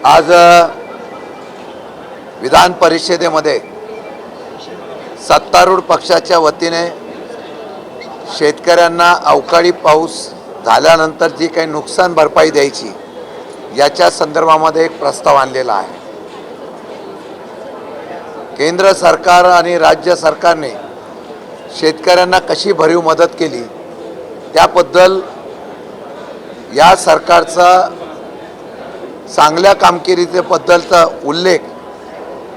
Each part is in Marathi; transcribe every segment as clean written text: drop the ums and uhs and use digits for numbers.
आज विधान परिषदेमध्ये सत्तारूढ पक्षाच्या वतीने शेतकऱ्यांना अवकाळी पाऊस झाल्यानंतर जी काही नुकसान भरपाई द्यायची याच्या संदर्भामध्ये एक प्रस्ताव आणलेला आहे। केंद्र सरकार आणि राज्य सरकारने शेतकऱ्यांना कशी भरीव मदत केली त्याबद्दल या सरकारचा चांगल्या कामगिरीबद्दलचा उल्लेख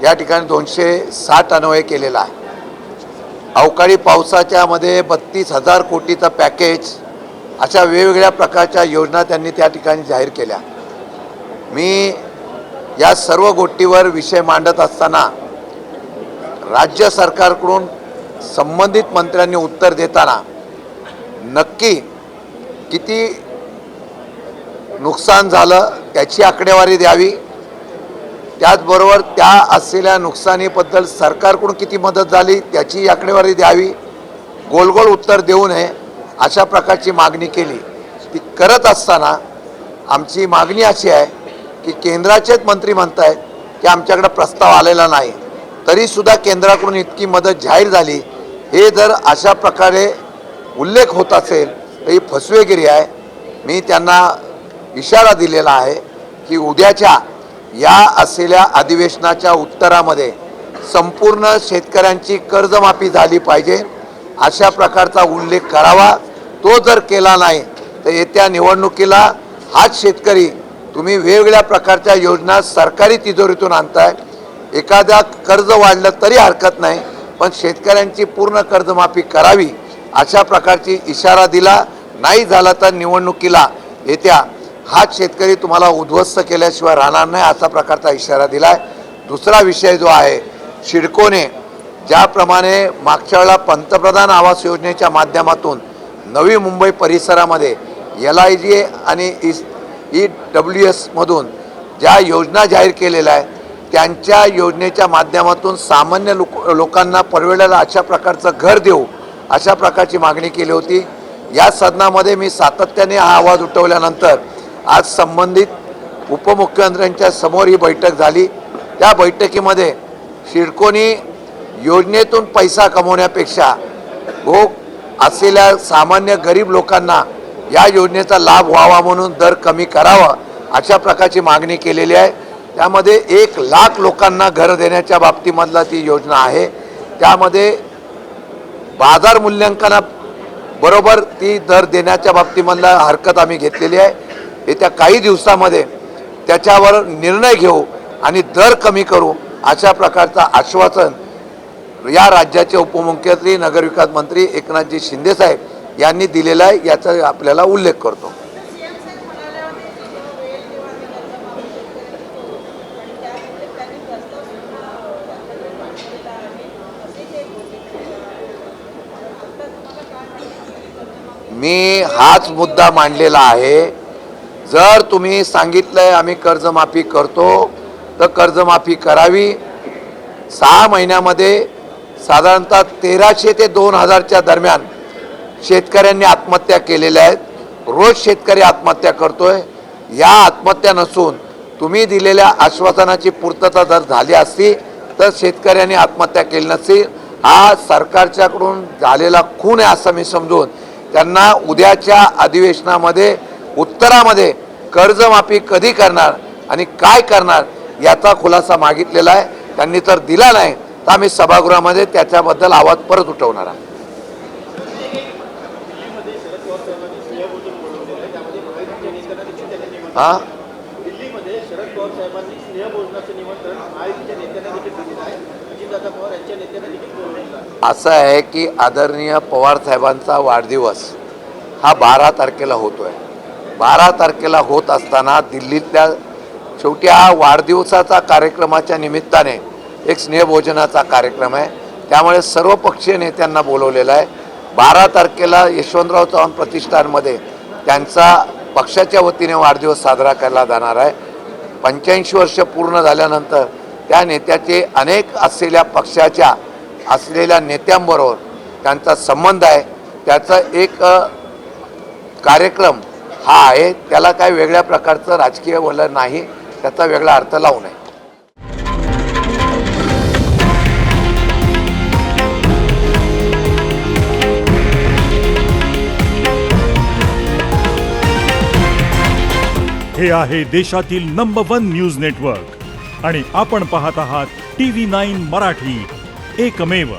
या ठिकाणी 260 अन्वये केलेला आहे। अवकाळी पावसाच्या मध्ये 32,000 कोटीचा पॅकेज अशा वेगवेगळ्या प्रकारच्या योजना त्यांनी त्या ठिकाणी जाहीर केल्या। मी या सर्व गोष्टीवर विषय मांडत असताना राज्य सरकारकडून संबंधित मंत्र्यांनी उत्तर देताना नक्की किती नुकसान झालं त्याची आकडेवारी द्यावी, त्याचबरोबर त्या असलेल्या नुकसानीबद्दल सरकारकडून किती मदत झाली त्याची आकडेवारी द्यावी। गोल गोल उत्तर देऊ नये अशा प्रकारची मागणी केली। ती करत असताना आमची मागणी अशी आहे की केंद्राचेच मंत्री म्हणत आहेत की आमच्याकडे प्रस्ताव आलेला नाही, तरीसुद्धा केंद्राकडून इतकी मदत जाहीर झाली, हे जर अशा प्रकारे उल्लेख होत असेल तर ही फसवेगिरी आहे। मी त्यांना इशारा दिलेला आहे की उद्याच्या या असलेल्या अधिवेशनाच्या उत्तरामध्ये संपूर्ण शेतकऱ्यांची कर्जमाफी झाली पाहिजे अशा प्रकारचा उल्लेख करावा। तो जर केला नाही तर येत्या निवडणुकीला हाच शेतकरी तुम्ही वेगवेगळ्या प्रकारच्या योजना सरकारी तिजोरीतून आणताय। एखाद्या कर्ज वाढलं तरी हरकत नाही, पण शेतकऱ्यांची पूर्ण कर्जमाफी करावी अशा प्रकारची इशारा दिला। नाही झाला तर निवडणुकीला येत्या हाच शेतकरी तुम्हाला उद्ध्वस्त केल्याशिवाय राहणार नाही असा प्रकारचा इशारा दिला आहे। दुसरा विषय जो आहे, सिडकोने ज्याप्रमाणे मागच्या वेळेला पंतप्रधान आवास योजनेच्या माध्यमातून नवी मुंबई परिसरामध्ये LIG आणि EWS मधून ज्या योजना जाहीर केलेल्या आहेत त्यांच्या योजनेच्या माध्यमातून सामान्य लोकांना परवडेल अशा प्रकारचं घर देऊ अशा प्रकारची मागणी केली होती। या सदनामध्ये मी सातत्याने हा आवाज उठवल्यानंतर आज संबंधित उपमुख्यमंत्र्यांच्या समोर ही बैठक झाली। त्या बैठकीमध्ये सिडकोनी योजनेतून पैसा कमवण्यापेक्षा असलेल्या सामान्य गरीब लोकांना या योजनेचा लाभ व्हावा म्हणून दर कमी करावा अशा प्रकारची मागणी केलेली आहे। त्यामध्ये 1 लाख लोकांना घर देण्याच्या बाबतीमधला ती योजना आहे। त्यामध्ये बाजार मूल्यांकना बरोबर ती दर देण्याच्या बाबतीमधला हरकत आम्ही घेतलेली आहे। येत्या काही दिवसामध्ये त्याच्यावर निर्णय घेऊ आणि दर कमी करू अशा प्रकारचं आश्वासन या राज्याचे उपमुख्यमंत्री नगरविकास मंत्री एकनाथजी शिंदे साहेब यांनी दिलेला आहे, याचा आपल्याला उल्लेख करतो। मी हाच मुद्दा मांडलेला आहे। जर तुम्ही सांगितलंय आम्ही कर्जमाफी करतो तर कर्जमाफी करावी। 6 महिन्यामध्ये साधारणतः 1300 ते 2000च्या दरम्यान शेतकऱ्यांनी आत्महत्या केलेल्या आहेत। रोज शेतकरी आत्महत्या करतोय। या आत्महत्या नसून तुम्ही दिलेल्या आश्वासनाची पूर्तता जर झाली असती तर शेतकऱ्यांनी आत्महत्या केली नसती। हा सरकारच्याकडून झालेला खून आहे असं मी समजून त्यांना उद्याच्या अधिवेशनामध्ये उत्तरामध्ये कर्जमाफी कधी करणार आणि काय करणार याचा खुलासा मागितलेला आहे। त्यांनी तर दिला नाही तर आम्ही सभागृहामध्ये त्याच्याबद्दल आवाज परत उठवणार आहोत। दिल्लीमध्ये शरद पवार साहेबांनी स्नेहभोजनाचं निमंत्रण महायुतीच्या नेत्यांना देखील दिलेलं आहे। अजितदादा पवार यांच्या नेत्यांना देखील बोलवलेलं आहे। असं आहे की आदरणीय पवार साहेबांचा वाढदिवस हा 12 तारखेला होतोय। 12 तारखेला होत असताना दिल्लीतल्या शेवटी हा वाढदिवसाचा कार्यक्रमाच्या निमित्ताने एक स्नेहभोजनाचा कार्यक्रम आहे, त्यामुळे सर्व पक्षीय नेत्यांना बोलवलेलं आहे। 12 तारखेला यशवंतराव चव्हाण प्रतिष्ठानमध्ये त्यांचा पक्षाच्या वतीने वाढदिवस साजरा केला जाणार आहे। 85 वर्ष पूर्ण झाल्यानंतर त्या नेत्याचे अनेक असलेल्या पक्षाच्या असलेल्या नेत्यांबरोबर त्यांचा संबंध आहे, त्याचा एक कार्यक्रम हा आहे, त्याला काही वेगळ्या प्रकारचं राजकीय वलय नाही। त्याचा वेगळा अर्थ लावू नये. हे आहे देशातील नंबर 1 न्यूज नेटवर्क आणि आपण पाहत आहात TV9 मराठी, एकमेव.